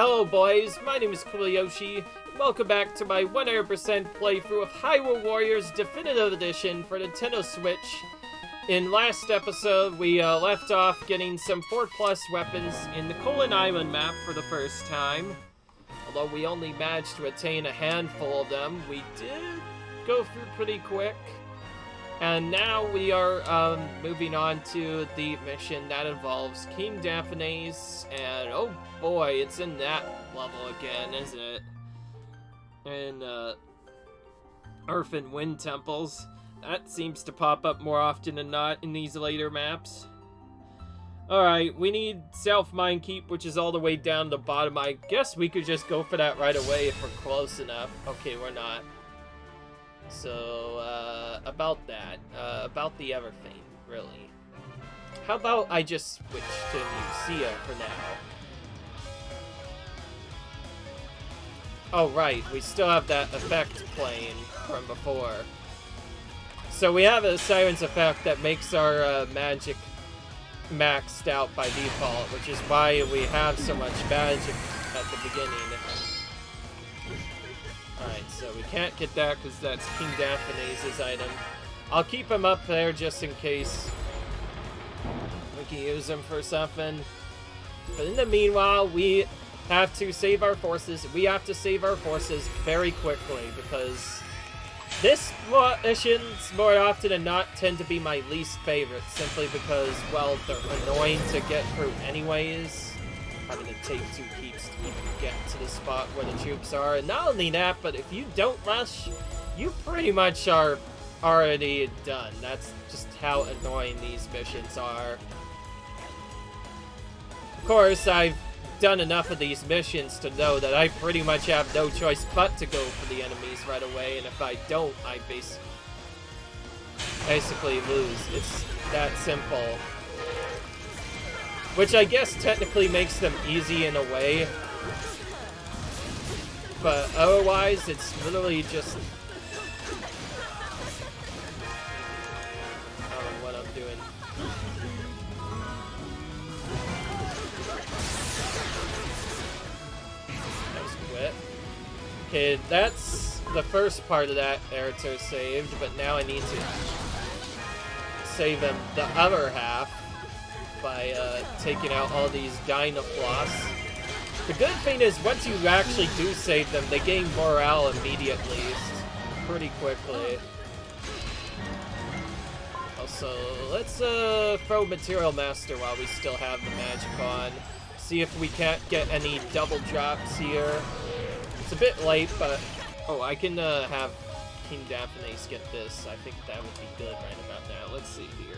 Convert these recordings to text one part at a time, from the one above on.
Hello boys, my name is Yoshi. Welcome back to my 100% playthrough of Hyrule Warriors Definitive Edition for Nintendo Switch. In last episode, we left off getting some 4+ weapons in the Kololint Island map for the first time. Although we only managed to attain a handful of them, we did go through pretty quick. And now we are moving on to the mission that involves King Daphne's, and oh boy, it's in that level again, isn't it? In Earth and Wind Temples. That seems to pop up more often than not in these later maps. Alright, we need South Mine Keep, which is all the way down the bottom. I guess we could just go for that right away if we're close enough. Okay, we're not. So, about that. About the everything, really. How about I just switch to Lucia for now? Oh, right, we still have that effect playing from before. So we have a Siren's effect that makes our magic maxed out by default, which is why we have so much magic at the beginning. Alright, so we can't get that because that's King Daphne's item. I'll keep him up there just in case we can use him for something. But in the meanwhile, we have to save our forces. We have to save our forces very quickly because this missions more often than not tend to be my least favorite, simply because, well, they're annoying to get through anyways. Having to take 2 keeps to even get to the spot where the troops are. And not only that, but if you don't rush, you pretty much are already done. That's just how annoying these missions are. Of course, I've done enough of these missions to know that I pretty much have no choice but to go for the enemies right away, and if I don't, I basically lose. It's that simple. Which I guess technically makes them easy in a way, but otherwise it's literally just... I don't know what I'm doing. Okay, that's the first part of that Erito saved, but now I need to save him the other half by taking out all these Dynafloss. The good thing is, once you actually do save them, they gain morale immediately, pretty quickly. Also, let's throw Material Master while we still have the magic on. See if we can't get any double drops here. It's a bit late, but... Oh, I can have King Daphne's get this. I think that would be good right about now. Let's see here.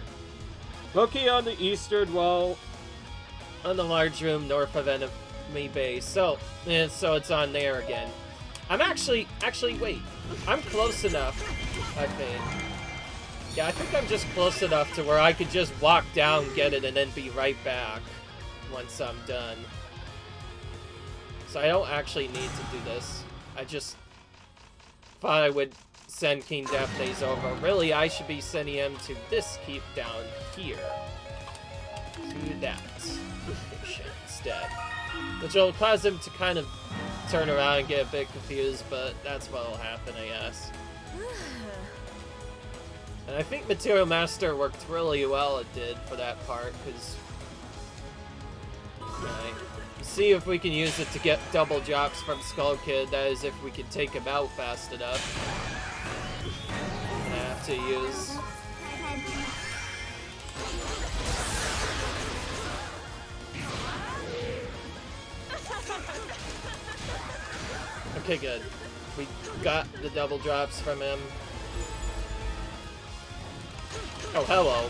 Located on the eastern wall, on the large room north of enemy base. So it's on there again. I'm actually, wait. I'm close enough, I think. Yeah, I think I'm just close enough to where I could just walk down, get it, and then be right back once I'm done. So I don't actually need to do this. I just thought I would send King Daphne's over. Really, I should be sending him to this keep down here. To that mission instead. Which will cause him to kind of turn around and get a bit confused, but that's what will happen, I guess. And I think Material Master worked really well, it did, for that part, because... Right. See if we can use it to get double drops from Skull Kid. That is, if we can take him out fast enough. I'm gonna have to use... Okay, good. We got the double drops from him. Oh, hello.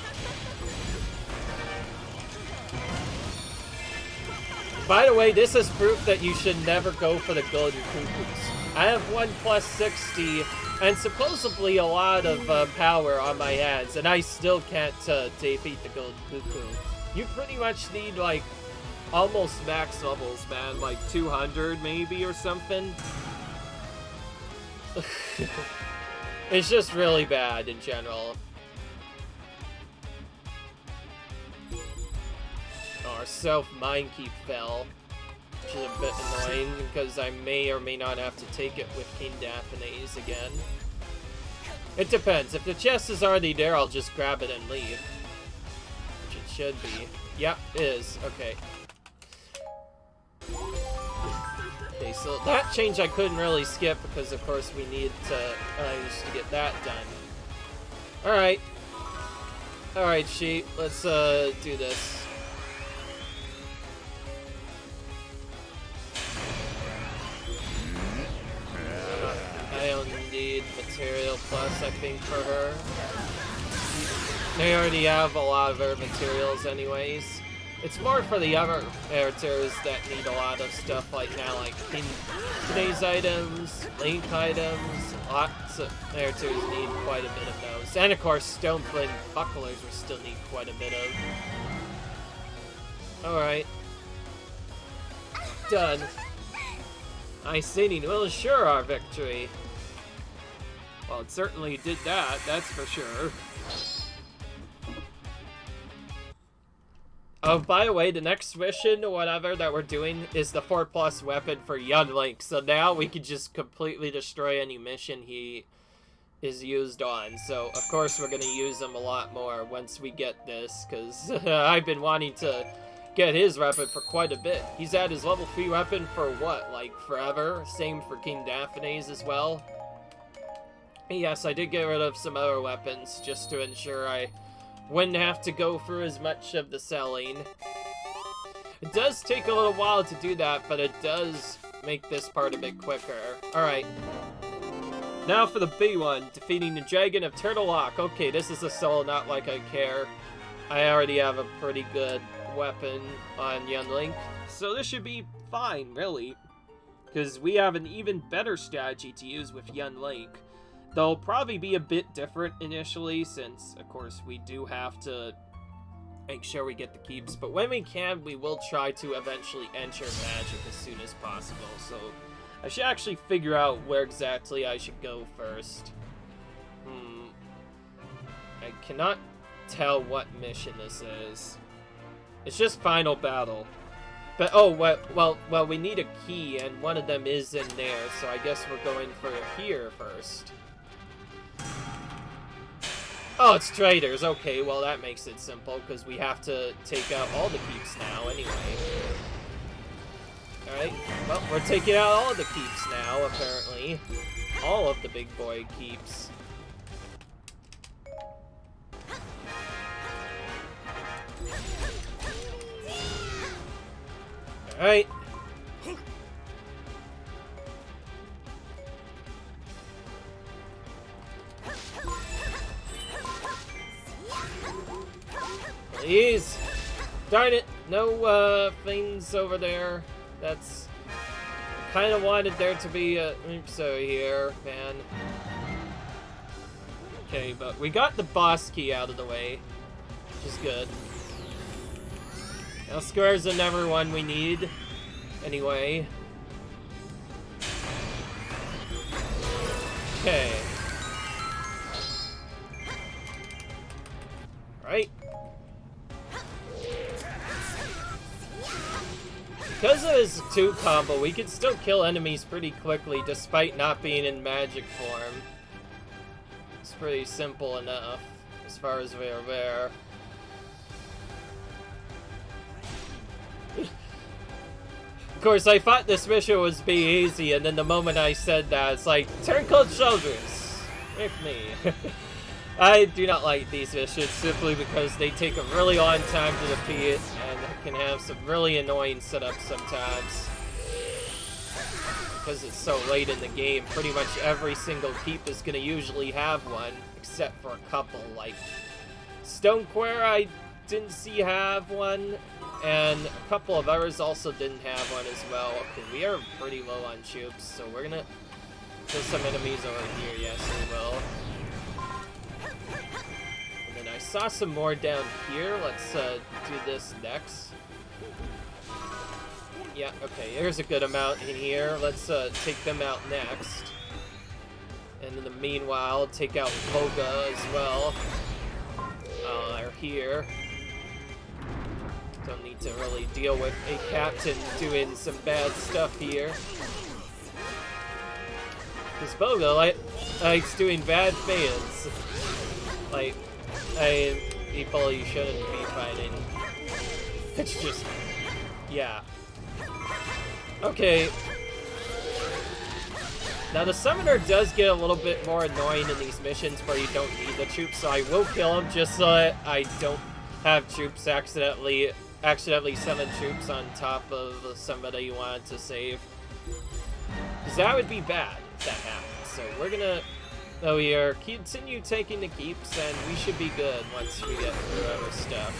By the way, this is proof that you should never go for the golden cuckoos. I have 1 + 60 and supposedly a lot of power on my hands, and I still can't defeat the golden cuckoo. You pretty much need, like, almost max levels, man. Like 200 maybe or something. It's just really bad in general. Our South Mine Keep fell. which is a bit annoying because I may or may not have to take it with King Daphne's again. It depends. If the chest is already there, I'll just grab it and leave. Which it should be. Yep, it is. Okay. Okay, so that change I couldn't really skip because, of course, we need to manage to get that done. Alright. Alright, sheep. Let's do this. I don't need material plus, I think, for her. They already have a lot of her materials anyways. It's more for the other characters that need a lot of stuff like now, like today's items, Link items. Lots of characters need quite a bit of those. And of course, Stoneflint bucklers we still need quite a bit of. Alright. Done. Ice City will assure our victory. Well, it certainly did that, that's for sure. Oh, by the way, the next mission or whatever that we're doing is the 4+ weapon for Young Link. So now we can just completely destroy any mission he is used on. So, of course, we're going to use him a lot more once we get this, because I've been wanting to get his weapon for quite a bit. He's had his level 3 weapon for what, like forever? Same for King Daphne's as well. Yes, I did get rid of some other weapons just to ensure I wouldn't have to go through as much of the selling. It does take a little while to do that, but it does make this part a bit quicker. Alright. Now for the big one, defeating the Dragon of Turtle Rock. Okay, this is a solo, not like I care. I already have a pretty good weapon on Young Link, so this should be fine, really. Because we have an even better strategy to use with Young Link. They'll probably be a bit different initially, since, of course, we do have to make sure we get the keeps. But when we can, we will try to eventually enter magic as soon as possible. So I should actually figure out where exactly I should go first. I cannot tell what mission this is. It's just Final Battle. But, oh, well, we need a key, and one of them is in there, so I guess we're going for here first. Oh, it's traders. Okay, well, that makes it simple, because we have to take out all the keeps now, anyway. Alright, well, we're taking out all the keeps now, apparently. All of the big boy keeps. Alright. Please! Darn it! No, things over there. That's... kind of wanted there to be a... Oops, over here, man. Okay, but we got the boss key out of the way, which is good. Now, squares are never one we need, anyway. Okay. Right. Because of his 2 combo, we can still kill enemies pretty quickly despite not being in magic form. It's pretty simple enough, as far as we're aware. Of course, I thought this mission was be easy, and then the moment I said that, it's like, turn cold shoulders with me. I do not like these missions simply because they take a really long time to defeat, and can have some really annoying setups sometimes. Because it's so late in the game, pretty much every single keep is going to usually have one, except for a couple, like Stonequare I didn't see have one, and a couple of others also didn't have one as well. Okay, we are pretty low on troops, so we're gonna kill some enemies over here, yes we will. And then I saw some more down here, let's do this next. Yeah, okay, there's a good amount in here, let's take them out next. And in the meanwhile, take out Koga as well. They're here. Don't need to really deal with a captain doing some bad stuff here. Because Bogo likes doing bad things. Like, people you shouldn't be fighting. It's just, yeah. Okay. Now the summoner does get a little bit more annoying in these missions where you don't need the troops, so I will kill him just so that I don't have troops accidentally summon troops on top of somebody you wanted to save. Because that would be bad if that happens. So we're gonna, we are continue taking the keeps, and we should be good once we get through our stuff.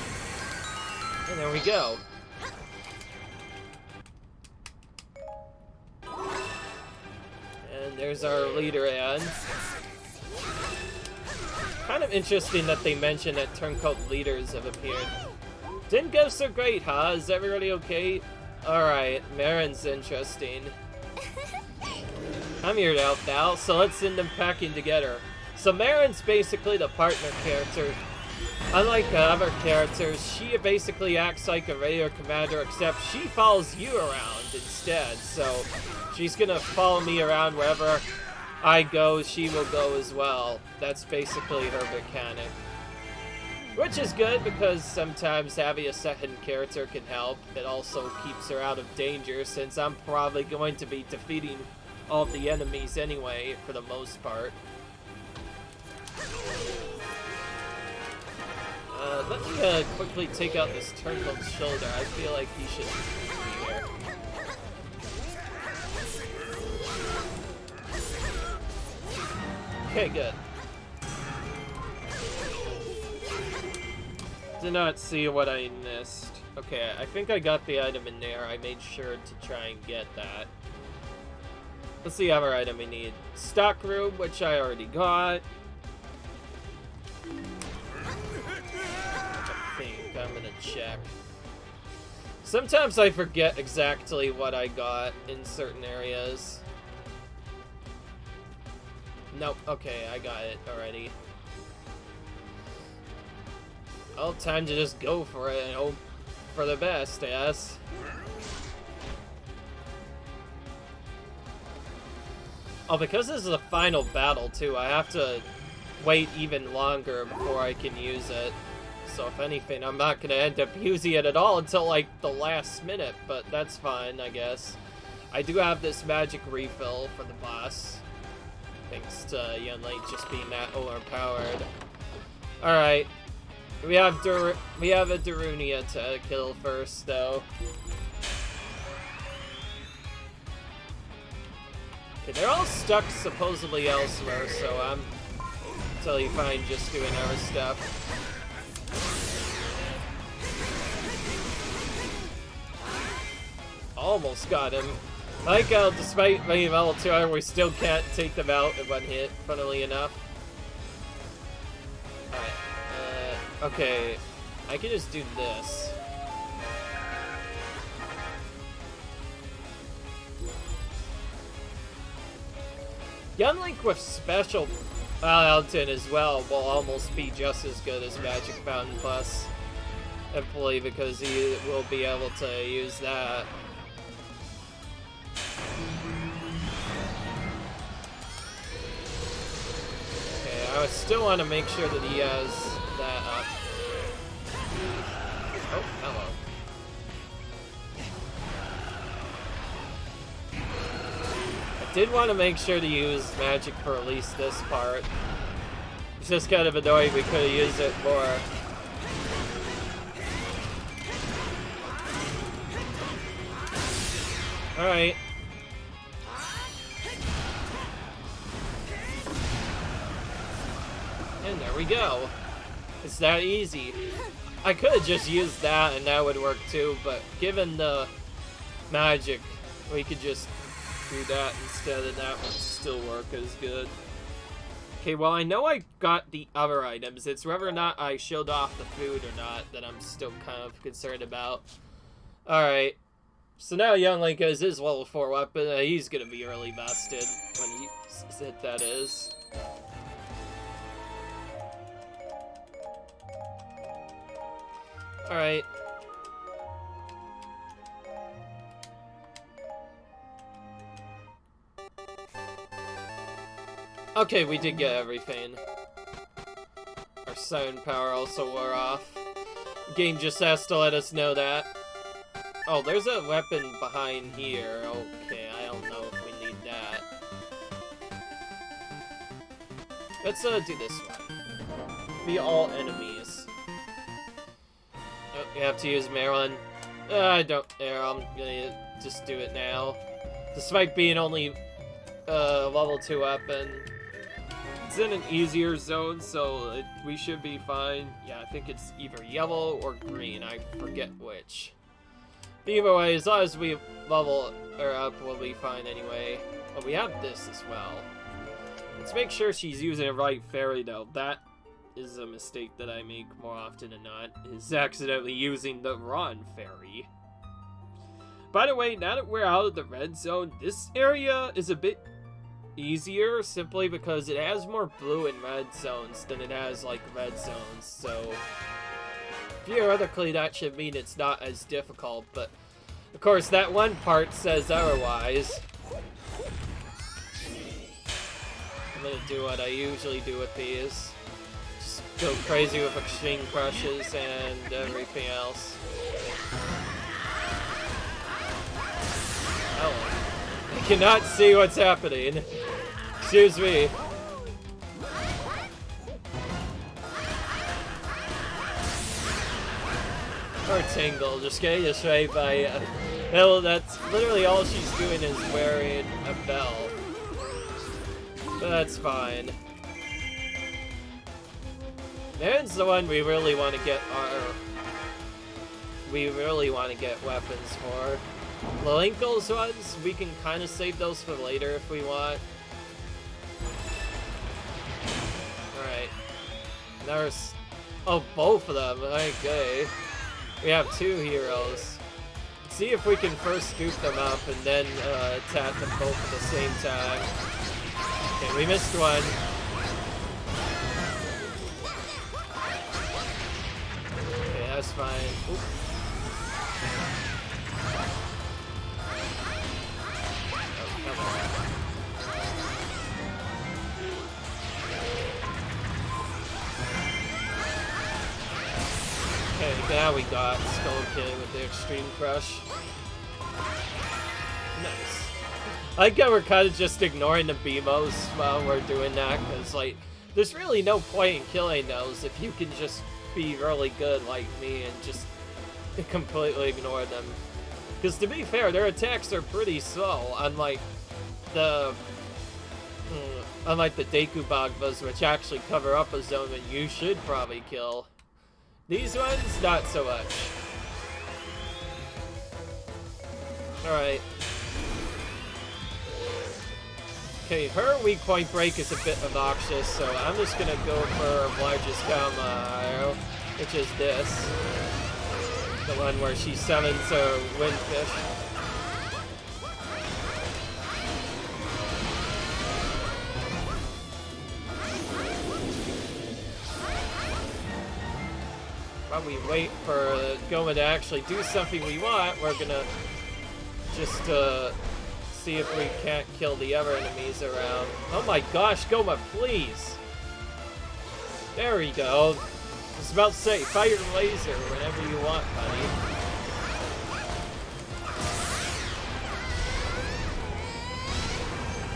And there we go. And there's our leader Anne. Kind of interesting that they mentioned that turncoat leaders have appeared. Didn't go so great, huh? Is everybody okay? Alright, Marin's interesting. I'm here to help now, so let's send them packing together. So Marin's basically the partner character. Unlike other characters, she basically acts like a regular commander, except she follows you around instead. So she's gonna follow me around wherever I go, she will go as well. That's basically her mechanic. Which is good, because sometimes having a second character can help. It also keeps her out of danger, since I'm probably going to be defeating all of the enemies anyway, for the most part. Let me quickly take out this turncoat's shoulder. I feel like he should be there. Okay, good. Did not see what I missed. Okay, I think I got the item in there. I made sure to try and get that. Let's see other item we need. Stock room, which I already got. I think I'm gonna check. Sometimes I forget exactly what I got in certain areas. Nope, okay, I got it already. Well, time to just go for it and hope for the best, I guess. Oh, because this is the final battle, too, I have to wait even longer before I can use it. So if anything, I'm not going to end up using it at all until, like, the last minute, but that's fine, I guess. I do have this magic refill for the boss, thanks to Yunlink just being that overpowered. Alright. We have a Darunia to kill first, though. Okay, they're all stuck supposedly elsewhere, so I'm totally fine just doing our stuff. Almost got him. I like how, despite being level 2, we still can't take them out in one hit, funnily enough. Alright. Okay, I can just do this. Yunlink with special Elton as well will almost be just as good as Magic Fountain Plus. Hopefully, because he will be able to use that. Okay, I still want to make sure that he has that up. Oh, hello. I did want to make sure to use magic for at least this part. It's just kind of annoying we could have used it more. Alright. And there we go. It's that easy. I could have just used that and that would work too, but given the magic, we could just do that instead and that would still work as good. Okay, well I know I got the other items. It's whether or not I showed off the food or not that I'm still kind of concerned about. Alright. So now Yunlink has his level 4 weapon. He's gonna be early busted when he hit that is. Alright. Okay, we did get everything. Our sound power also wore off. The game just has to let us know that. Oh, there's a weapon behind here. Okay, I don't know if we need that. Let's do this one. Be all enemies. Oh, you have to use Marilyn. I don't care, I'm gonna just do it now. Despite being only level 2 weapon. It's in an easier zone, so we should be fine. Yeah, I think it's either yellow or green, I forget which. But either way, as long as we level her up, we'll be fine anyway. Oh, we have this as well. Let's make sure she's using the right fairy though. That is a mistake that I make more often than not, is accidentally using the wrong fairy. By the way, now that we're out of the red zone, this area is a bit easier simply because it has more blue and red zones than it has like red zones, so theoretically that should mean it's not as difficult, but of course that one part says otherwise. I'm gonna do what I usually do with these. Just go crazy with extreme crushes and everything else. Oh, I cannot see what's happening. Excuse me. Or Tingle, just getting destroyed by Hill. That's literally all she's doing is wearing a bell. But that's fine. There's the one we really want to get weapons for. Lolinko's ones, we can kind of save those for later if we want. Alright. There's... Oh, both of them. Okay. We have 2 heroes. Let's see if we can first scoop them up and then attack them both at the same time. Okay, we missed one. Okay, that's fine. Oop. Okay, now we got Skulltulas with the Extreme Crush. Nice. I like how we're kind of just ignoring the BMOs while we're doing that, because, like, there's really no point in killing those if you can just be really good like me and just completely ignore them. Because to be fair, their attacks are pretty slow, unlike the Deku Bagbas, which actually cover up a zone that you should probably kill. These ones, not so much. Alright. Okay, her weak point break is a bit obnoxious, so I'm just gonna go for her largest combo, which is this. The one where she summons her windfish. While we wait for Goma to actually do something we want, we're gonna just see if we can't kill the other enemies around. Oh my gosh, Goma, please! There we go. I was about to say, fire laser whenever you want, buddy.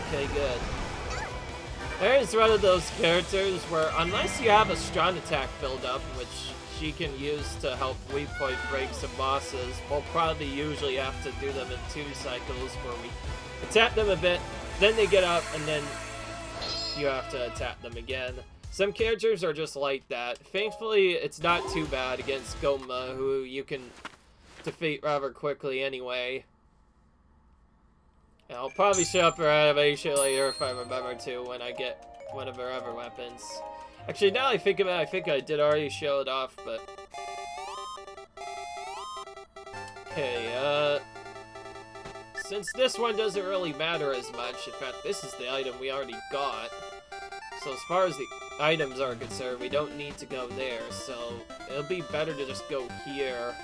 Okay, good. There's one of those characters where, unless you have a strong attack build up, which she can use to help weak point break some bosses, we'll probably usually have to do them in 2 cycles where we attack them a bit, then they get up, and then you have to attack them again. Some characters are just like that. Thankfully, it's not too bad against Goma, who you can defeat rather quickly anyway. And I'll probably show up her animation later if I remember to when I get one of her other weapons. Actually, now I think about it, I think I did already show it off, but... Okay, since this one doesn't really matter as much, in fact, this is the item we already got. So as far as the items are concerned, we don't need to go there, so it'll be better to just go here.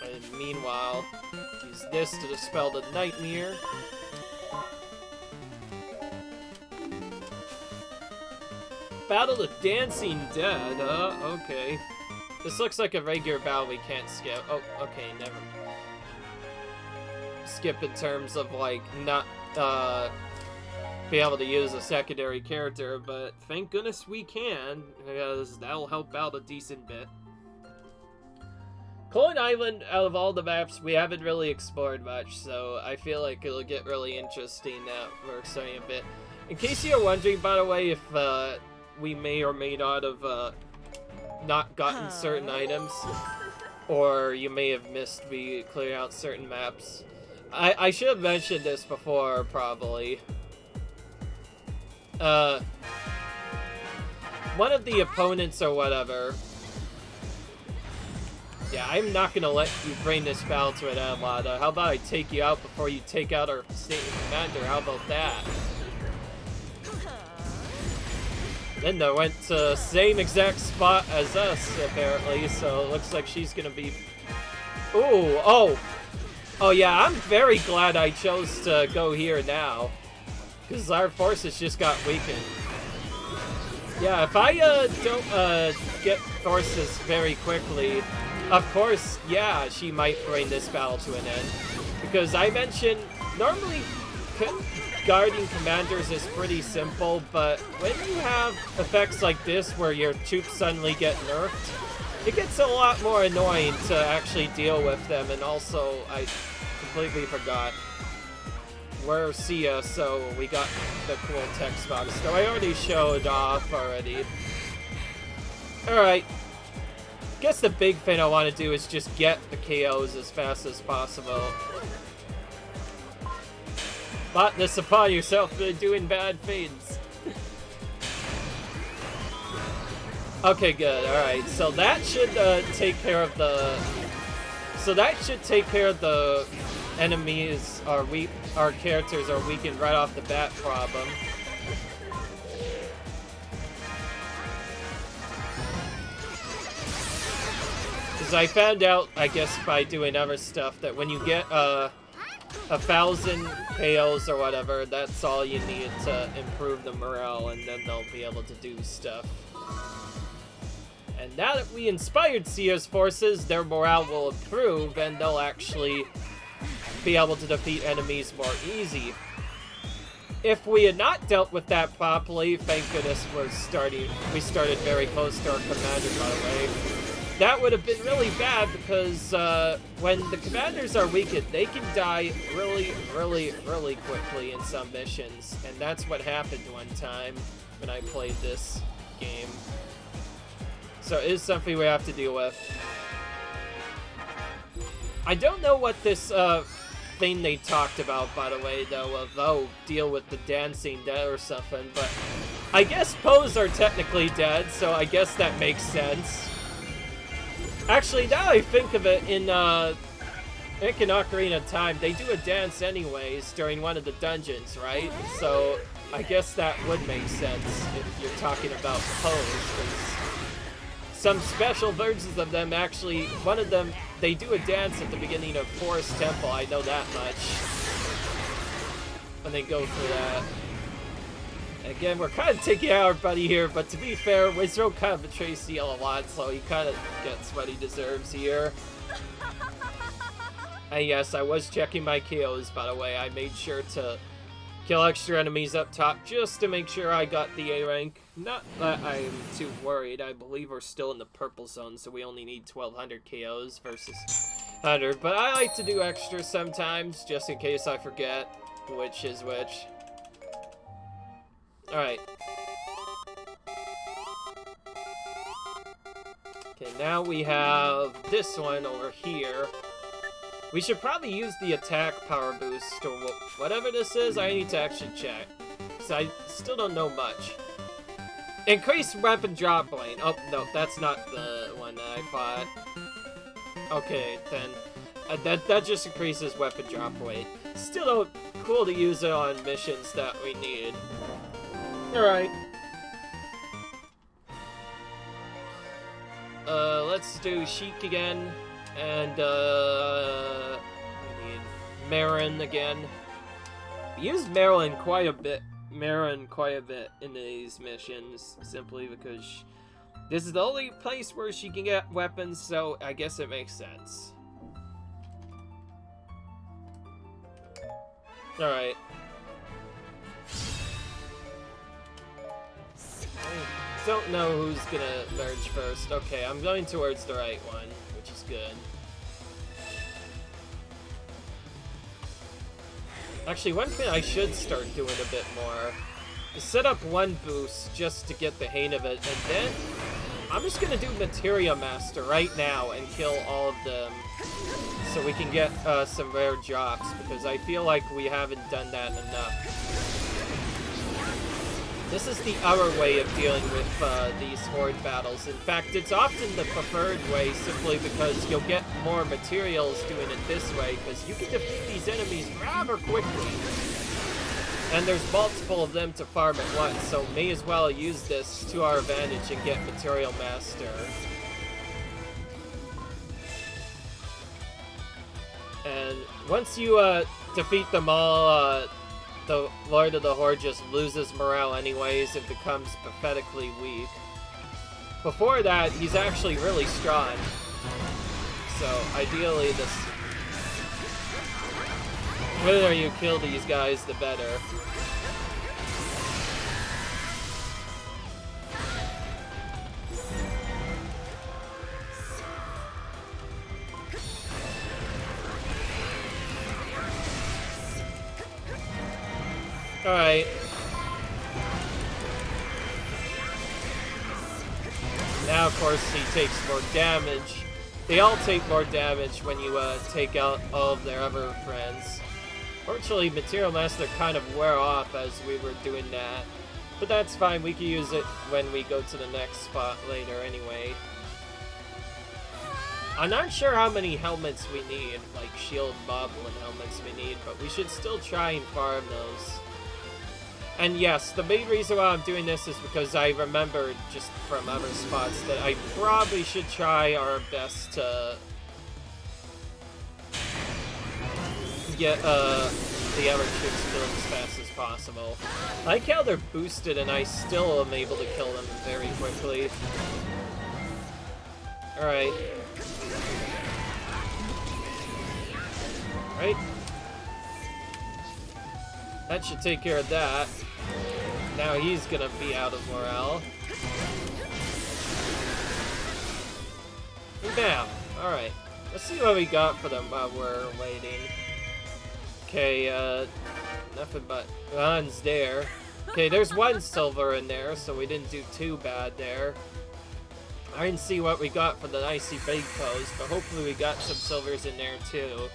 And meanwhile, use this to dispel the nightmare. Battle the Dancing Dead, okay. This looks like a regular battle we can't skip. Oh, okay, never. Skip in terms of, like, not, be able to use a secondary character, but thank goodness we can, because that'll help out a decent bit. Kololint Island, out of all the maps, we haven't really explored much, so I feel like it'll get really interesting that we're starting a bit. In case you're wondering, by the way, if we may or may not have not gotten certain items, or you may have missed me clearing out certain maps. I should have mentioned this before, probably. One of the opponents or whatever. Yeah, I'm not gonna let you bring this battle to an end, Lada. How about I take you out before you take out our state commander? How about that? Linda went to same exact spot as us, apparently, so it looks like she's gonna be... Ooh, oh yeah, I'm very glad I chose to go here now, because our forces just got weakened. Yeah, if I don't get forces very quickly, of course, yeah, she might bring this battle to an end, because I mentioned, normally guarding commanders is pretty simple, but when you have effects like this where your troops suddenly get nerfed, it gets a lot more annoying to actually deal with them. And also, I completely forgot where Sia, so we got the cool text box. So I already showed off already. Alright. Guess the big thing I want to do is just get the KOs as fast as possible. Not this upon yourself for doing bad things. Okay, good. Alright, so that should take care of the... So that should take care of the enemies, our characters are weakened right off the bat problem. Because I found out, I guess by doing other stuff, that when you get 1,000 KOs or whatever, that's all you need to improve the morale, and then they'll be able to do stuff. And now that we inspired Sia's forces, their morale will improve, and they'll actually be able to defeat enemies more easy. If we had not dealt with that properly, thank goodness we started very close to our commander, by the way. That would have been really bad because when the commanders are weakened, they can die really, really, really quickly in some missions. And that's what happened one time when I played this game. So it is something we have to deal with. I don't know what this thing they talked about, by the way, though, of, deal with the dancing dead or something. But I guess Poes are technically dead, so I guess that makes sense. Actually, now I think of it, in Ocarina of Time, they do a dance anyways during one of the dungeons, right? So I guess that would make sense if you're talking about Poes. Some special versions of them actually, one of them, they do a dance at the beginning of Forest Temple, I know that much. When they go through that. Again, we're kind of taking out our buddy here, but to be fair, Wizro kind of betrays CL a lot, so he kind of gets what he deserves here. And yes, I was checking my KOs, by the way. I made sure to kill extra enemies up top just to make sure I got the A rank. Not that I'm too worried. I believe we're still in the purple zone, so we only need 1,200 KOs versus 100. But I like to do extra sometimes, just in case I forget which is which. Alright. Okay, now we have this one over here. We should probably use the attack power boost or whatever this is. I need to actually check, because I still don't know much. Increase weapon drop lane. Oh, no, that's not the one that I thought. Okay, then. That just increases weapon drop weight. Still cool to use it on missions that we need. Alright. Let's do Sheik again. And, we need Marin again. We used Marilyn quite a bit Marin quite a bit in these missions, simply because this is the only place where she can get weapons, so I guess it makes sense. Alright. I don't know who's gonna merge first. Okay, I'm going towards the right one, which is good. Actually, one thing I should start doing a bit more is set up one boost just to get the hang of it, and then I'm just gonna do Materia Master right now and kill all of them so we can get some rare drops, because I feel like we haven't done that enough. This is the other way of dealing with these horde battles. In fact, it's often the preferred way simply because you'll get more materials doing it this way, because you can defeat these enemies rather quickly. And there's multiple of them to farm at once, so may as well use this to our advantage and get Material Master. And once you defeat them all, the Lord of the Horde just loses morale anyways and becomes pathetically weak. Before that, he's actually really strong. So, ideally, the sooner you kill these guys, the better. Alright. Now, of course, he takes more damage. They all take more damage when you take out all of their other friends. Fortunately, Material Master kind of wear off as we were doing that. But that's fine, we can use it when we go to the next spot later anyway. I'm not sure how many helmets we need, like shield bobbling helmets we need, but we should still try and farm those. And yes, the main reason why I'm doing this is because I remembered just from other spots that I probably should try our best to get the other chicks killed as fast as possible. I like how they're boosted and I still am able to kill them very quickly. Alright. Right. That should take care of that. Now he's gonna be out of morale. Bam! Alright. Let's see what we got for them while we're waiting. Okay, nothing but guns there. Okay, there's one silver in there, so we didn't do too bad there. I didn't see what we got for the icy big pose, but hopefully we got some silvers in there too.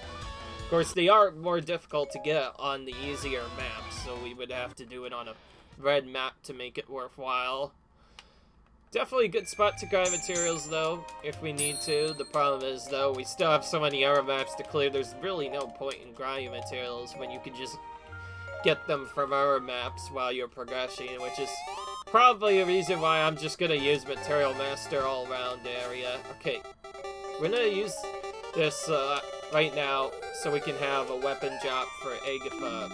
Of course, they are more difficult to get on the easier maps, so we would have to do it on a red map to make it worthwhile. Definitely a good spot to grind materials, though, if we need to. The problem is, though, we still have so many other maps to clear, there's really no point in grinding materials when you can just get them from our maps while you're progressing, which is probably a reason why I'm just gonna use Material Master all around the area. Okay, we're gonna use this right now so we can have a weapon drop for Agatha.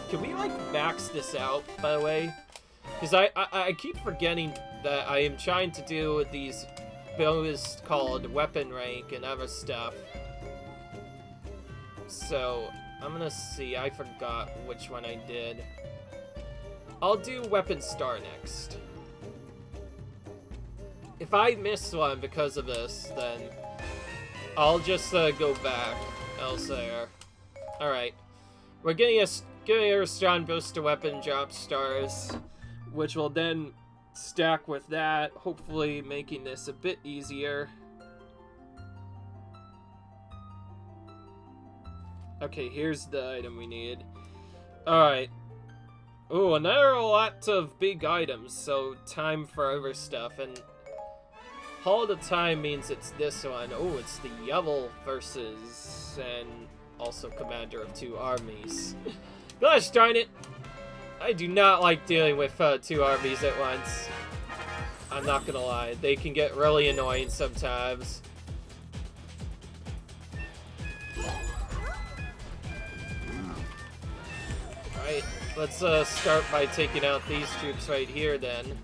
Can we, like, max this out, by the way? Because I keep forgetting that I am trying to do these builds called weapon rank and other stuff. So, I'm gonna see. I forgot which one I did. I'll do weapon star next. If I miss one because of this, then I'll just go back elsewhere. Alright. We're getting a strong boost to weapon drop stars, which will then stack with that, hopefully making this a bit easier. Okay, here's the item we need. Alright. Ooh, another lot of big items, so time for other stuff, and Hall of the Time means it's this one. Oh, it's the Yubble versus, and also Commander of Two Armies. Gosh darn it! I do not like dealing with two armies at once. I'm not gonna lie, they can get really annoying sometimes. Alright, let's start by taking out these troops right here then.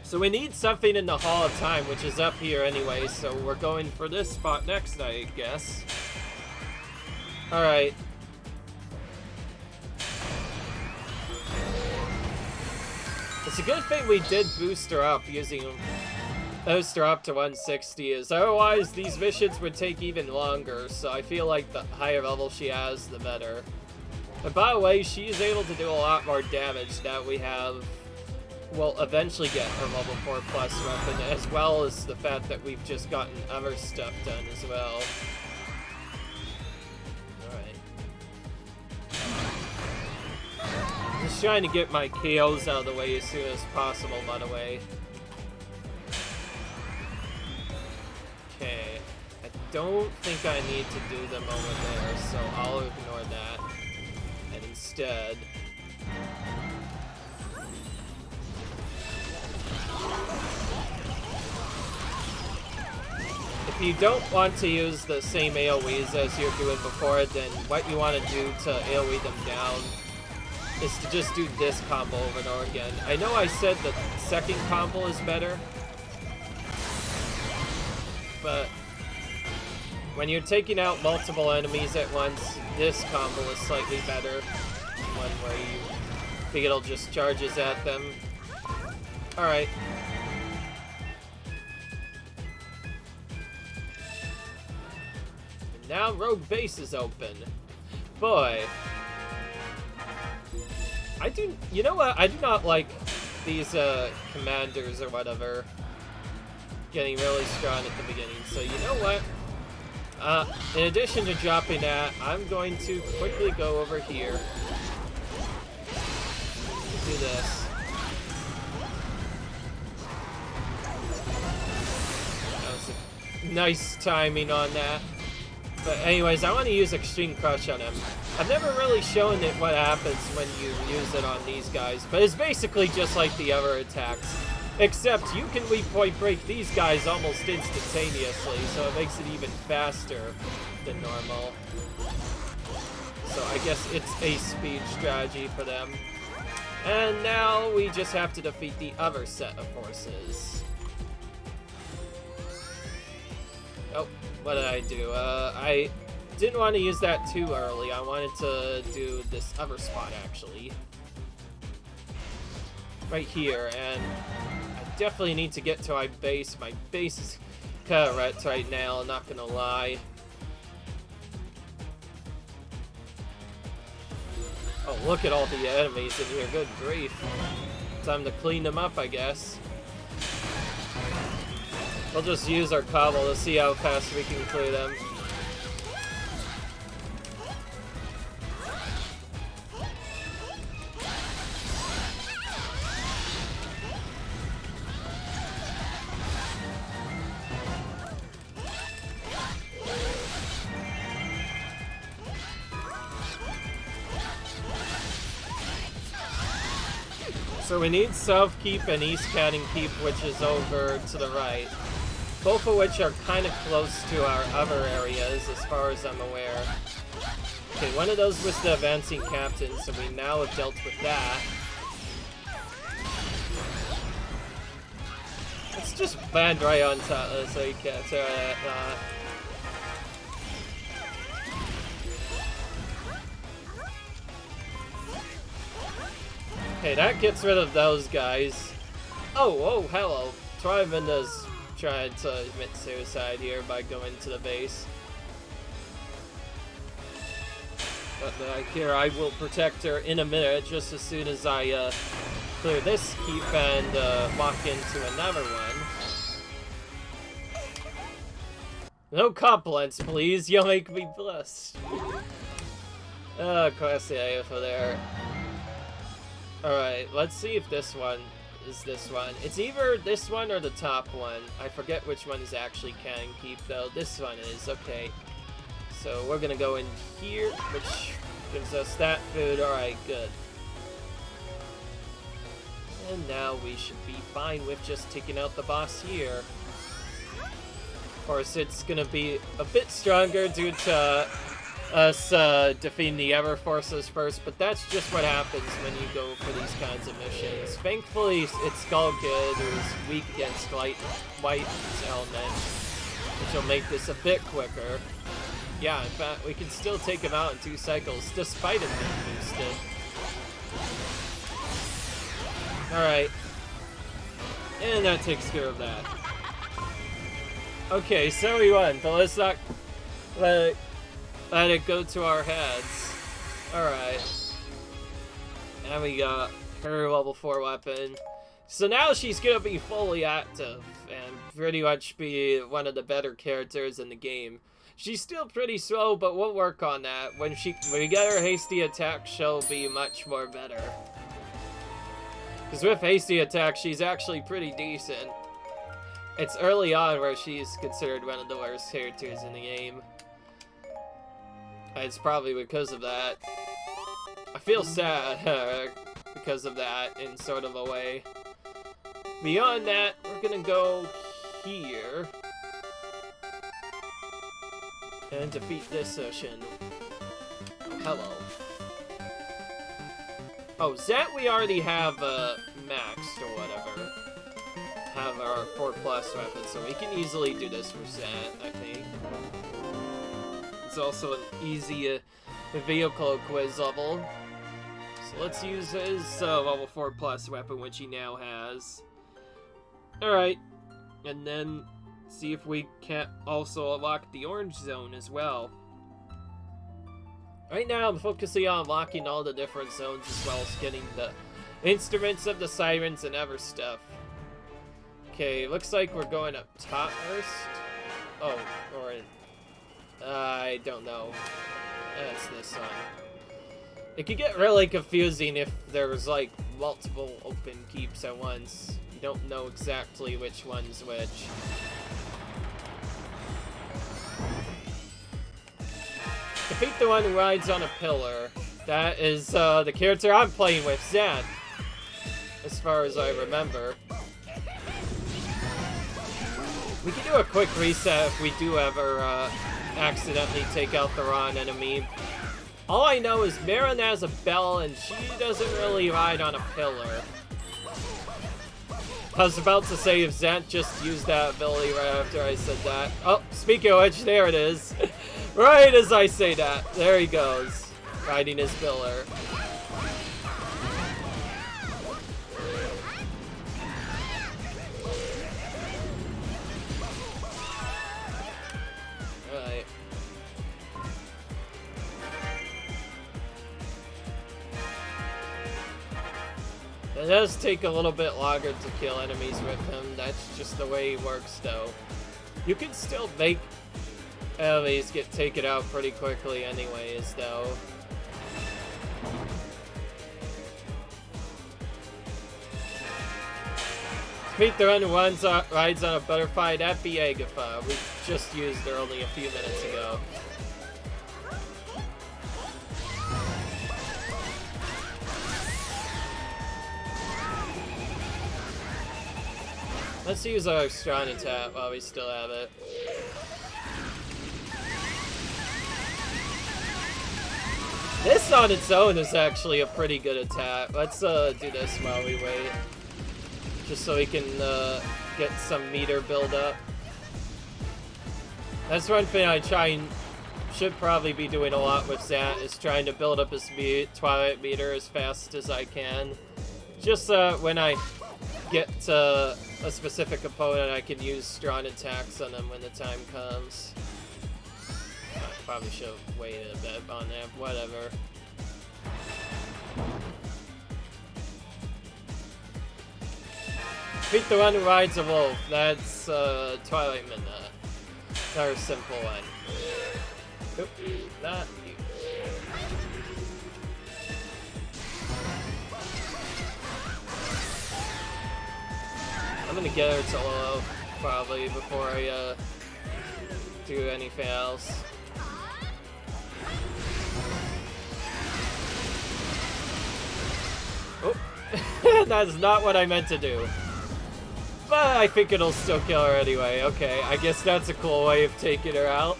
So we need something in the Hall of Time, which is up here anyway, so we're going for this spot next, I guess. Alright. It's a good thing we did boost her up using boost her up to 160, as otherwise these missions would take even longer, so I feel like the higher level she has, the better. And by the way, she is able to do a lot more damage now we have... We'll eventually get her level 4 plus weapon, as well as the fact that we've just gotten other stuff done as well. Alright. Just trying to get my KOs out of the way as soon as possible, by the way. Okay. I don't think I need to do them over there, so I'll ignore that. And instead... If you don't want to use the same AoEs as you're doing before, then what you want to do to AoE them down is to just do this combo over and over again. I know I said the second combo is better, but when you're taking out multiple enemies at once, this combo is slightly better. One where you think it'll just charges at them. Alright. Now Rogue Base is open. Boy. You know what? I do not like these commanders or whatever getting really strong at the beginning. So you know what? In addition to dropping that, I'm going to quickly go over here. Do this. That was a nice timing on that. But anyways, I want to use Extreme Crush on him. I've never really shown it what happens when you use it on these guys, but it's basically just like the other attacks. Except you can weak point break these guys almost instantaneously, so it makes it even faster than normal. So I guess it's a speed strategy for them. And now we just have to defeat the other set of forces. Oh. What did I do? I didn't want to use that too early. I wanted to do this other spot, actually. Right here, and I definitely need to get to my base. My base is kind of wrecked right now, not gonna lie. Oh, look at all the enemies in here. Good grief. Time to clean them up, I guess. We'll just use our cobble to see how fast we can clear them. So we need South Keep and East Cannon Keep, which is over to the right. Both of which are kind of close to our other areas, as far as I'm aware. Okay, one of those was the Advancing Captain, so we now have dealt with that. Let's just land right on top so you can't throw that. Okay, that gets rid of those guys. Oh, hello. Trivinda's trying to commit suicide here by going to the base. But here, I will protect her in a minute, just as soon as I clear this keep and walk into another one. No compliments, please. You'll make me blessed. Oh, classy AFO there. Alright, let's see if this one is this one. It's either this one or the top one. I forget which one is actually Cannon Keep, though. This one is, okay. So we're gonna go in here, which gives us that food. Alright, good. And now we should be fine with just taking out the boss here. Of course, it's gonna be a bit stronger due to us defeating the Ever Forces first, but that's just what happens when you go for these kinds of missions. Thankfully, it's Skulltulas who's weak against White's element, which will make this a bit quicker. Yeah, in fact, we can still take him out in 2 cycles, despite him being boosted. Alright. And that takes care of that. Okay, so we won, but let's not let it go to our heads. Alright. And we got her level 4 weapon. So now she's gonna be fully active and pretty much be one of the better characters in the game. She's still pretty slow, but we'll work on that. When we get her hasty attack, she'll be much more better. Because with hasty attack, she's actually pretty decent. It's early on where she's considered one of the worst characters in the game. It's probably because of that. I feel sad because of that in sort of a way. Beyond that, we're gonna go here and defeat this session. Oh, hello. Oh, Zat we already have maxed or whatever. Have our 4+ weapon, so we can easily do this with Zat, I think. It's also an easy vehicle quiz level. So let's use his level 4+ weapon, which he now has. Alright, and then see if we can also unlock the orange zone as well. Right now I'm focusing on unlocking all the different zones as well as getting the instruments of the sirens and other stuff. Okay, looks like we're going up top first. Oh, or I don't know. That's this one. It could get really confusing if there was like multiple open keeps at once. You don't know exactly which one's which. Defeat the one who rides on a pillar. That is the character I'm playing with, Zan. As far as I remember. We can do a quick reset if we do ever accidentally take out the wrong enemy. All I know is Marin has a bell and she doesn't really ride on a pillar. I was about to say if Zant just used that ability right after I said that. Oh, speaking of which, there it is. Right as I say that, there he goes, riding his pillar. Alright. It does take a little bit longer to kill enemies with him. That's just the way he works, though. You can still make enemies get taken out pretty quickly anyways, though. Defeat the one who rides on a butterfly. That'd be Agatha. We just used her only a few minutes ago. Let's use our strong attack while we still have it. This on its own is actually a pretty good attack. Let's do this while we wait. Just so we can get some meter build up. That's one thing I should probably be doing a lot with Zant, is trying to build up his Twilight meter as fast as I can. Just when I get a specific opponent, I can use strong attacks on them when the time comes. I probably should have waited a bit on that, whatever. Beat the one who rides a wolf. That's Twilight Midnight. Another simple one. Oop, not you. I'm gonna get her to low, probably, before I do anything else. Oh, that is not what I meant to do. But I think it'll still kill her anyway. Okay, I guess that's a cool way of taking her out.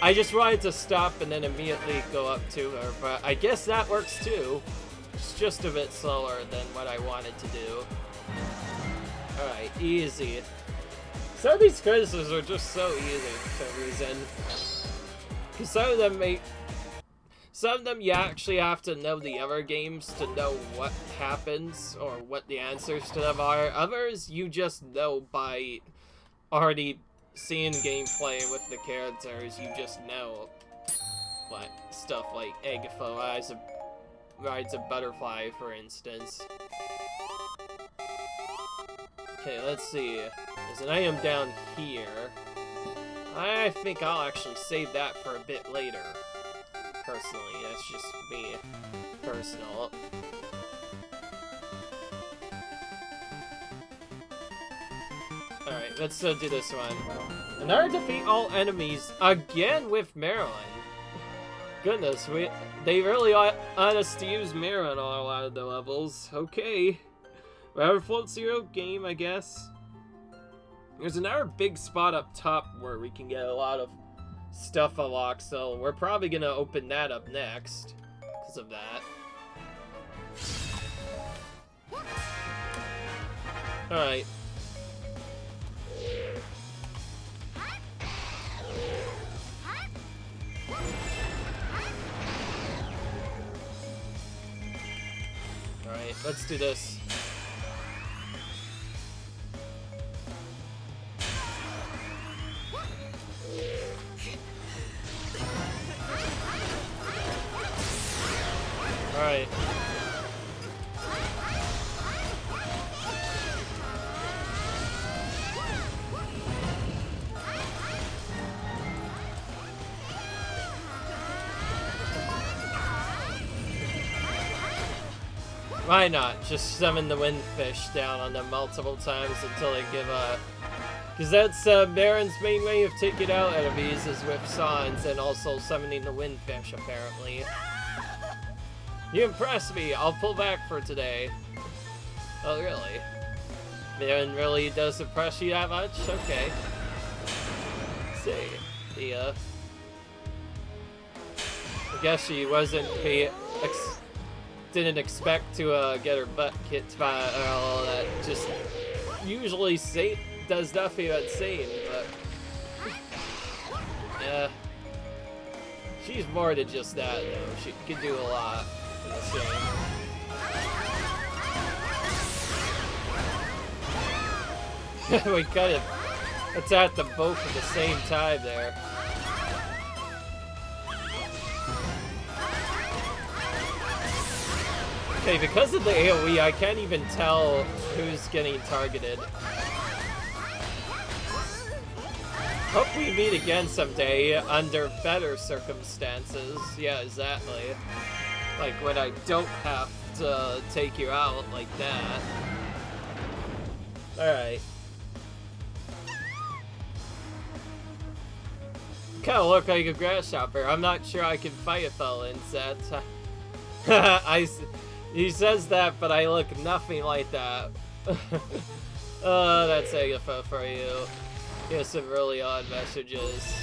I just wanted to stop and then immediately go up to her, but I guess that works too. It's just a bit slower than what I wanted to do. Alright, easy. Some of these quizzes are just so easy for some reason. Because some of them you actually have to know the other games to know what happens or what the answers to them are. Others you just know by already seeing gameplay with the characters. You just know what stuff like Agatha rides a butterfly, for instance. Okay, let's see. There's an item down here. I think I'll actually save that for a bit later. Personally, that's just me. Personal. Alright, let's do this one. In order to defeat all enemies, again with Marilyn. Goodness, they really want us to use Marilyn on a lot of the levels. Okay. Whatever floats your game, I guess. There's another big spot up top where we can get a lot of stuff unlocked, so we're probably gonna open that up next because of that. Alright. Alright, let's do this. Alright. Why not? Just summon the windfish down on them multiple times until they give up. Because that's Baron's main way of taking out enemies is with songs and also summoning the windfish, apparently. You impress me. I'll pull back for today. Oh, really? Baron really does impress you that much? Okay. Let's see. I guess she didn't expect to get her butt kicked by all that. Just usually does nothing but Satan, but yeah. She's more than just that, though. She can do a lot in this game. We kind of attacked them both at the same time there. Okay, because of the AoE, I can't even tell who's getting targeted. Hope we meet again someday under better circumstances. Yeah, exactly. Like when I don't have to take you out like that. Alright. Kinda look like a grasshopper. I'm not sure I can fight a fella in that. He says that, but I look nothing like that. Oh, that's Agatha for you. Here's some really odd messages.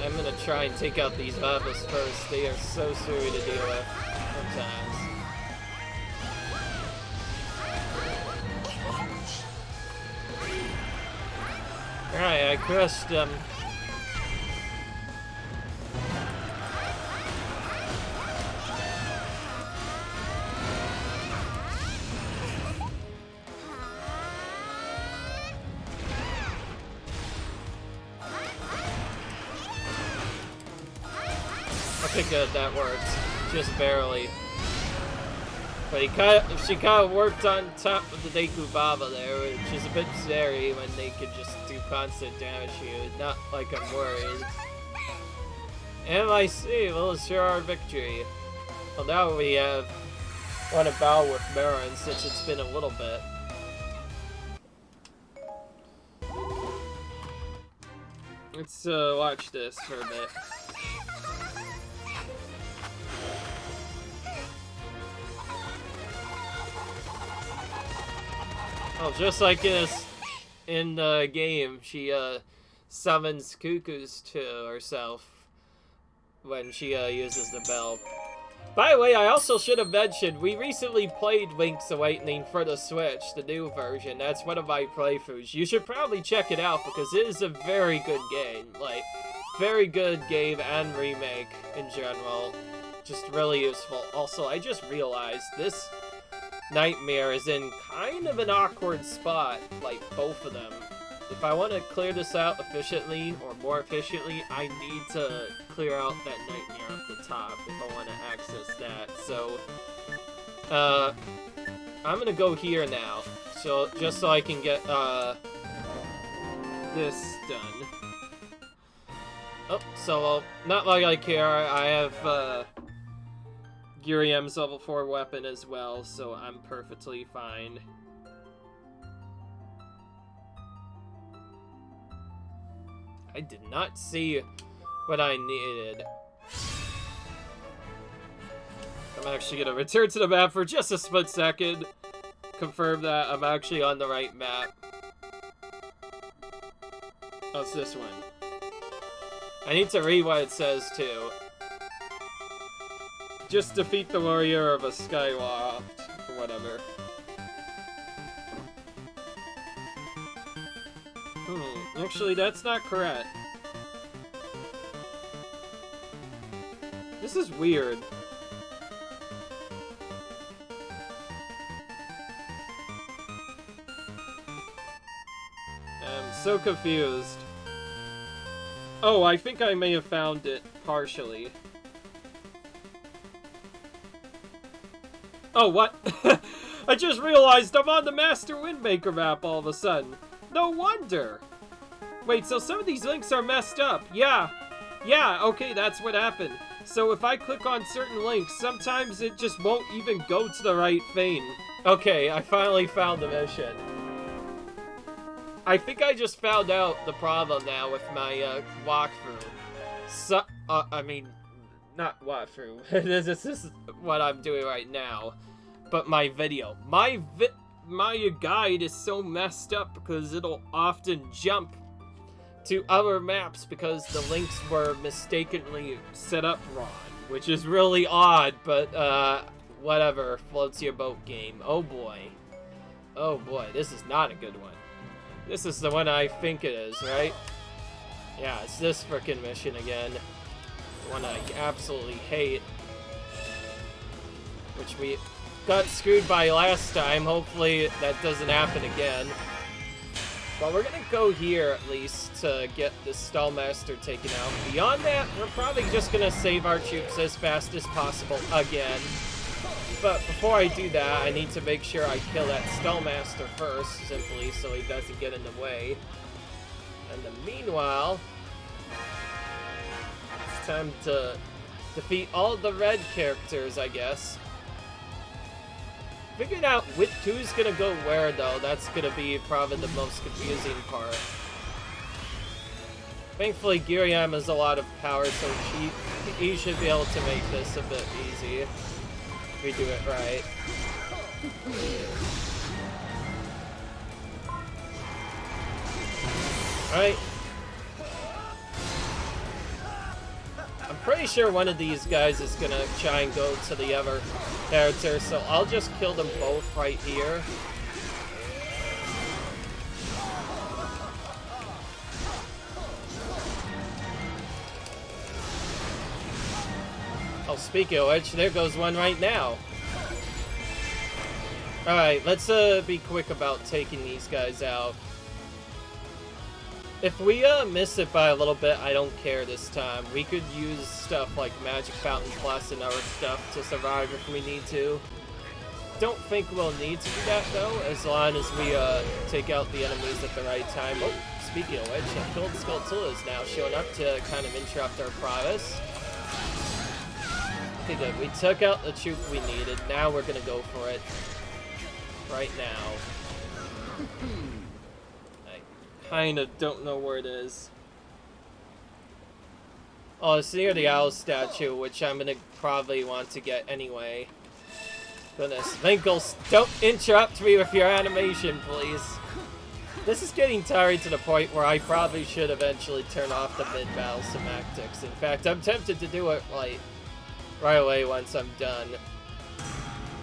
I'm gonna try and take out these Vavas first. They are so screwy to deal with sometimes. Alright, I crushed them. I think that worked, just barely. But she kind of worked on top of the Deku Baba there, which is a bit scary when they could just do constant damage to you. Not like I'm worried. MIC, we'll assure our victory. Well, now we have won a battle with Marin since it's been a little bit. Let's watch this for a bit. Oh, just like in the game, she summons Cuccos to herself when she uses the bell. By the way, I also should have mentioned, we recently played Link's Awakening for the Switch, the new version. That's one of my playthroughs. You should probably check it out because it is a very good game. Like, very good game and remake in general. Just really useful. Also, I just realized this Nightmare is in kind of an awkward spot, like both of them. If I want to clear this out efficiently, or more efficiently, I need to clear out that Nightmare at the top if I want to access that. So, I'm gonna go here now, so just so I can get this done. Oh, so not like I care. I have Giriam's level 4 weapon as well, so I'm perfectly fine. I did not see what I needed. I'm actually gonna return to the map for just a split second. Confirm that I'm actually on the right map. Oh, it's this one. I need to read what it says too. Just defeat the warrior of a Skyloft, or whatever. Actually, that's not correct. This is weird. I'm so confused. Oh, I think I may have found it partially. Oh, what? I just realized I'm on the Master Windmaker map all of a sudden. No wonder. Wait, so some of these links are messed up. Yeah, okay, that's what happened. So if I click on certain links, sometimes it just won't even go to the right thing. Okay, I finally found the mission. I think I just found out the problem now with my walkthrough. So, I mean, not walkthrough. This is what I'm doing right now. But my video. My guide is so messed up because it'll often jump to other maps because the links were mistakenly set up wrong, which is really odd, but whatever, floats your boat game. Oh boy, this is not a good one. This is the one I think it is, right? Yeah, it's this frickin' mission again, the one I absolutely hate, which we got screwed by last time. Hopefully that doesn't happen again. But we're gonna go here at least to get the Stallmaster taken out. Beyond that, we're probably just gonna save our troops as fast as possible again. But before I do that, I need to make sure I kill that Stallmaster first, simply so he doesn't get in the way. And then meanwhile, it's time to defeat all the red characters, I guess. Figuring out who's gonna go where, though, that's gonna be probably the most confusing part. Thankfully, Giriam has a lot of power, so he should be able to make this a bit easy if we do it right. Alright. I'm pretty sure one of these guys is gonna try and go to the other character, so I'll just kill them both right here. Oh, speaking of which, there goes one right now. Alright, let's be quick about taking these guys out. If we miss it by a little bit, I don't care this time. We could use stuff like Magic Fountain Plus and other stuff to survive if we need to. Don't think we'll need to do that though, as long as we take out the enemies at the right time. Oh, speaking of which, a killed Skulltulas now showing up to kind of interrupt our progress. Okay, good. We took out the troop we needed. Now we're gonna go for it. Right now. I kind of don't know where it is. Oh, it's near the owl statue, which I'm gonna probably want to get anyway. Goodness. Linkles, don't interrupt me with your animation, please. This is getting tiring to the point where I probably should eventually turn off the mid-battle semantics. In fact, I'm tempted to do it, like, right away once I'm done.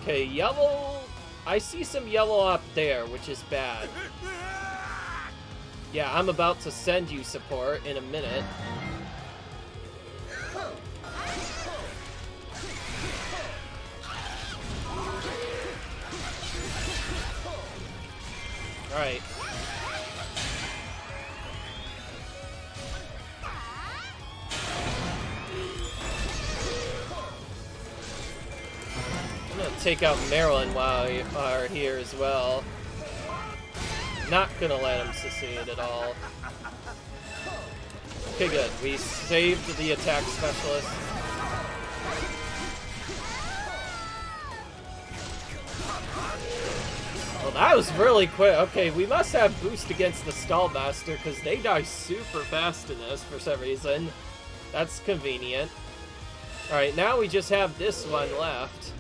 Okay, yellow... I see some yellow up there, which is bad. Yeah, I'm about to send you support in a minute. Alright. I'm gonna take out Marilyn while we are here as well. Not gonna let him succeed at all. Okay, good. We saved the attack specialist. Well, that was really quick. Okay, we must have boost against the Skullmaster because they die super fast in this for some reason. That's convenient. Alright, now we just have this one left.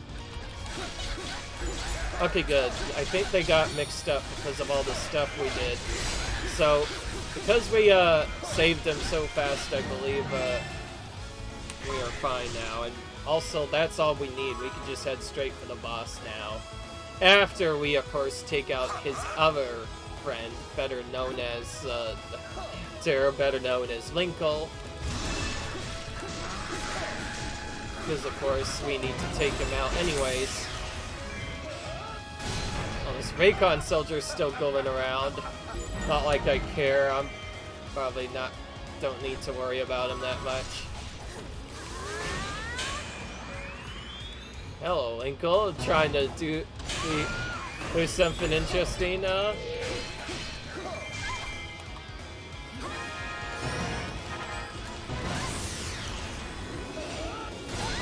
Okay, good. I think they got mixed up because of all the stuff we did. So, because we saved them so fast, I believe we are fine now. And also, that's all we need. We can just head straight for the boss now. After we, of course, take out his other friend, better known as better known as Linkle. Because, of course, we need to take him out anyways. Oh, this Raycon soldier's still going around. Not like I care. I'm probably not... don't need to worry about him that much. Hello, Linkle. Trying to do something interesting,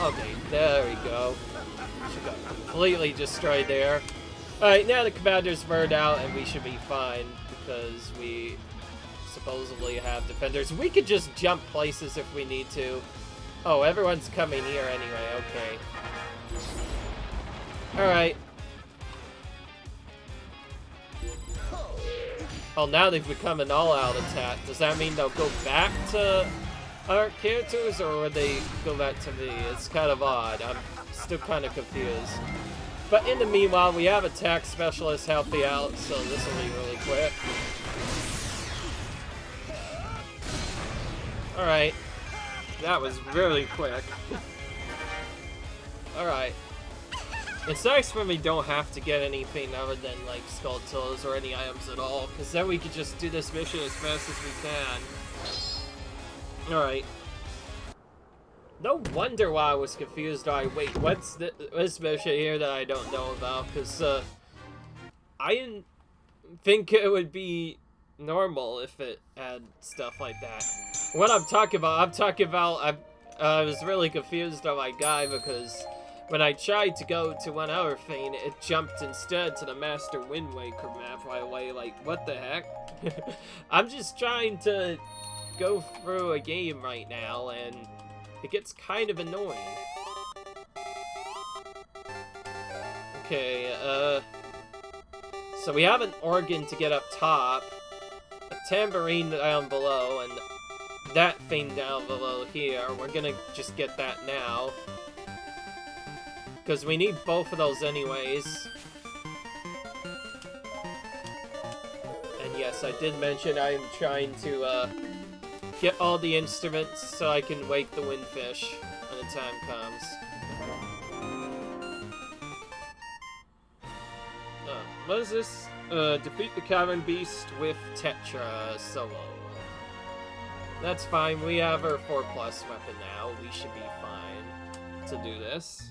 Okay, there we go. She got completely destroyed there. Alright, now the commander's burned out and we should be fine because we supposedly have defenders. We could just jump places if we need to. Oh, everyone's coming here anyway, okay. Alright. Oh, now they've become an all-out attack. Does that mean they'll go back to our characters, or would they go back to me? It's kind of odd. I'm still kind of confused. But in the meanwhile, we have attack specialists helping out, so this will be really quick. Alright. That was really quick. Alright. It's nice when we don't have to get anything other than, like, Skulltulas or any items at all, because then we could just do this mission as fast as we can. Alright. No wonder why I was confused. Alright, wait, what's this mission here that I don't know about? Because, I didn't think it would be normal if it had stuff like that. What I'm talking about, I was really confused on my guy because when I tried to go to one other thing, it jumped instead to the Master Wind Waker map right away. Like, what the heck? I'm just trying to go through a game right now, and it gets kind of annoying. Okay, so we have an organ to get up top, a tambourine down below, and that thing down below here. We're gonna just get that now, because we need both of those anyways. And yes, I did mention I am trying to get all the instruments so I can wake the windfish when the time comes. What is this? Defeat the Cavern Beast with Tetra solo. That's fine, we have our 4+ weapon now. We should be fine to do this.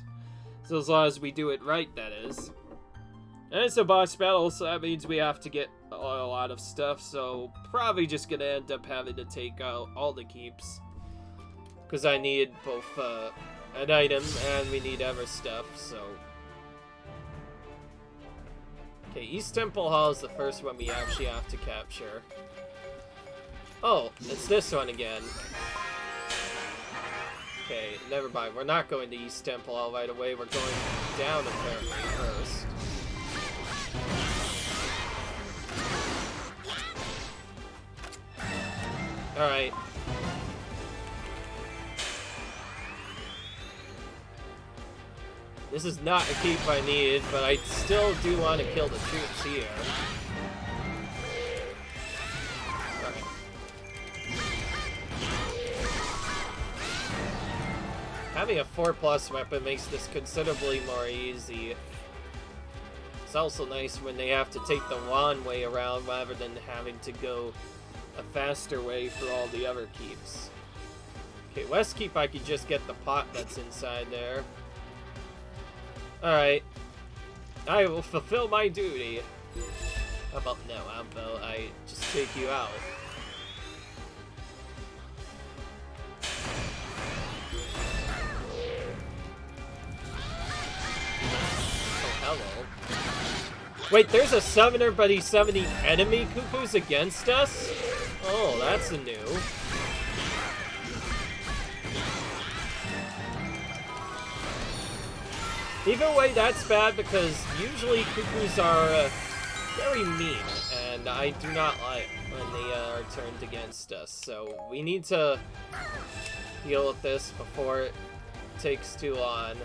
So as long as we do it right, that is. And it's a boss battle, so that means we have to get a lot of stuff, so probably just gonna end up having to take out all the keeps. Because I need both an item and we need other stuff, so... Okay, East Temple Hall is the first one we actually have to capture. Oh, it's this one again. Okay, never mind. We're not going to East Temple all right away. We're going down apparently first. Alright. This is not a keep I needed, but I still do want to kill the troops here. Alright. Having a 4+ weapon makes this considerably more easy. It's also nice when they have to take the wand way around rather than having to go a faster way for all the other keeps. Okay, West Keep I could just get the pot that's inside there. Alright. I will fulfill my duty. How about no, how about I just take you out? Oh, hello. Wait, there's a summoner, but he's summoning enemy Cuccos against us? Oh, that's a new. Either way, that's bad because usually Cuccos are very mean, and I do not like when they are turned against us. So we need to deal with this before it takes too long.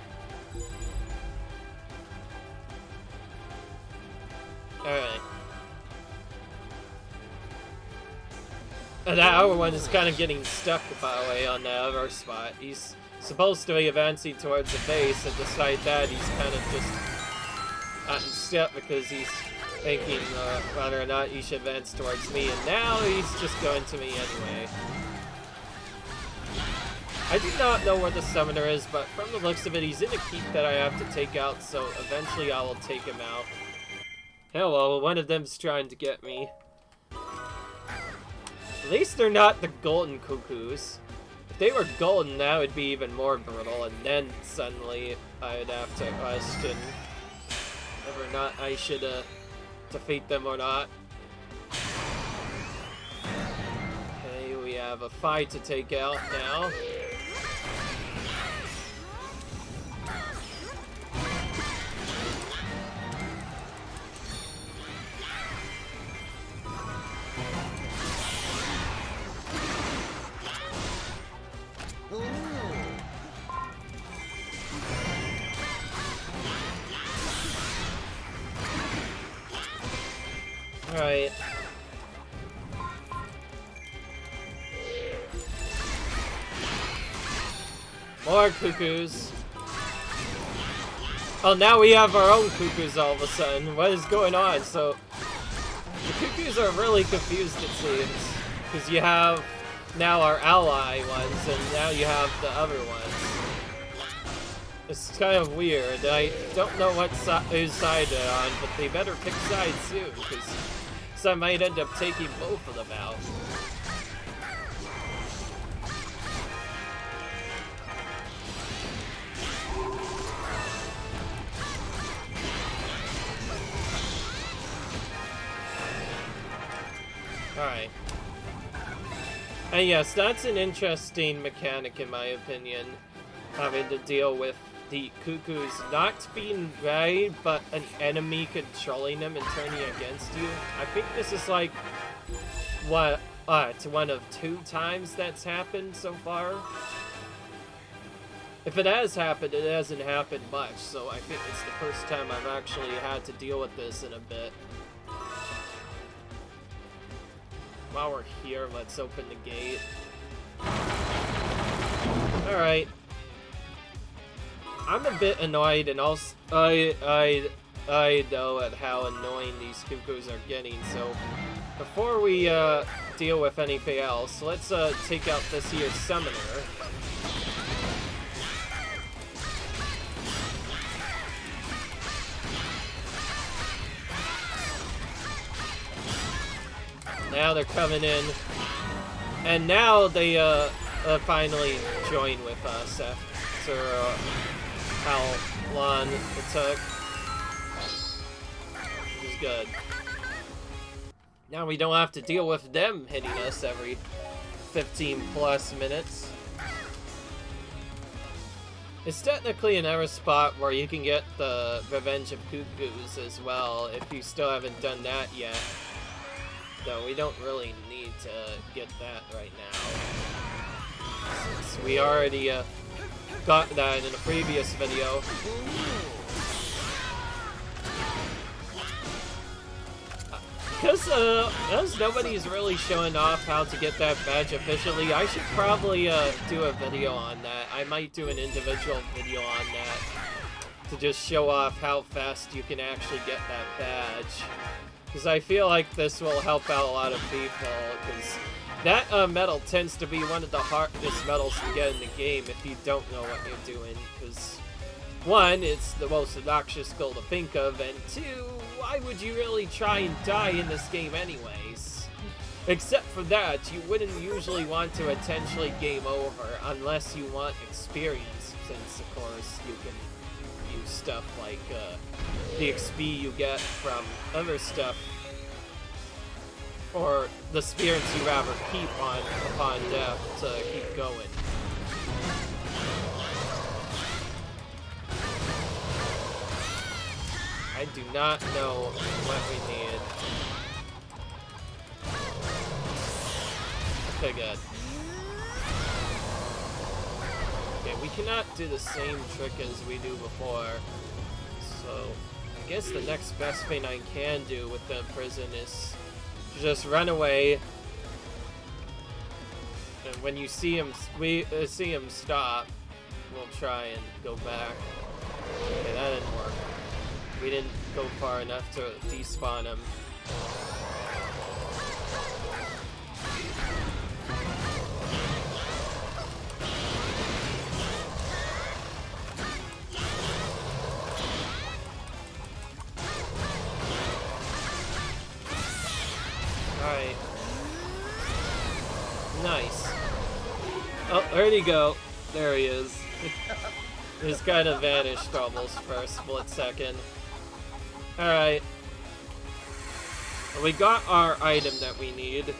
Alright. And that other one is kind of getting stuck, by the way, on the other spot. He's supposed to be advancing towards the base, and despite that, he's kind of just not in step because he's thinking whether or not he should advance towards me, and now he's just going to me anyway. I do not know where the summoner is, but from the looks of it, he's in a keep that I have to take out, so eventually I will take him out. Hello, one of them's trying to get me. At least they're not the golden Cuccos. If they were golden, that would be even more brutal, and then suddenly I would have to question whether or not I should defeat them or not. Okay, we have a fight to take out now. Alright. More Cuccos. Oh, now we have our own Cuccos all of a sudden. What is going on? So, the Cuccos are really confused, it seems. Because you have now our ally ones, and now you have the other ones. It's kind of weird. I don't know what whose side they're on, but they better pick sides soon, because I might end up taking both of them out. Alright. And yes, that's an interesting mechanic in my opinion. Having to deal with the Cuccos not being right, but an enemy controlling them and turning against you. I think this is like, what, it's one of 2 times that's happened so far. If it has happened, it hasn't happened much, so I think it's the first time I've actually had to deal with this in a bit. While we're here, let's open the gate. Alright. I'm a bit annoyed, and also I know at how annoying these Cuccos are getting, so before we deal with anything else, let's take out this here summoner. Now they're coming in, and now they finally join with us after how long it took, which is good. Now we don't have to deal with them hitting us every 15+ minutes. It's technically another spot where you can get the Revenge of Cuccoos as well, if you still haven't done that yet. Though we don't really need to get that right now, since we already got that in a previous video. Because nobody's really showing off how to get that badge officially, I should probably do a video on that. I might do an individual video on that to just show off how fast you can actually get that badge. Because I feel like this will help out a lot of people, because that medal tends to be one of the hardest medals to get in the game if you don't know what you're doing, because one, it's the most obnoxious skill to think of, and two, why would you really try and die in this game anyways? Except for that, you wouldn't usually want to intentionally game over unless you want experience, since of course you can use stuff like the XP you get from other stuff, or the spirits you rather keep upon death to keep going. I do not know what we need. Okay, good. Okay, we cannot do the same trick as we do before. So, I guess the next best thing I can do with the prison is to just run away. And when you see him, see him stop, we'll try and go back. Okay, that didn't work. We didn't go far enough to despawn him. Alright. Nice. Oh, where'd he go? There he is. He's kind of vanished almost for a split second. Alright. We got our item that we needed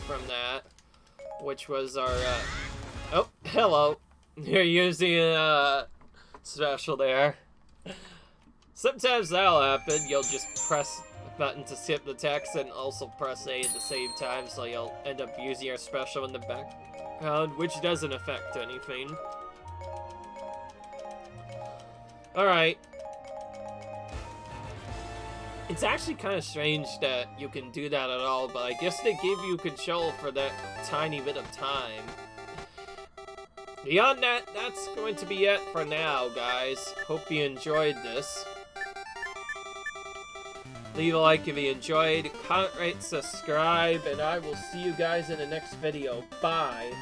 from that, which was our, oh, hello. You're using a special there. Sometimes that'll happen. You'll just press the button to skip the text and also press A at the same time, so you'll end up using your special in the background, which doesn't affect anything. Alright. It's actually kind of strange that you can do that at all, but I guess they give you control for that tiny bit of time. Beyond that, that's going to be it for now, guys. Hope you enjoyed this. Leave a like if you enjoyed, comment, rate, subscribe, and I will see you guys in the next video. Bye!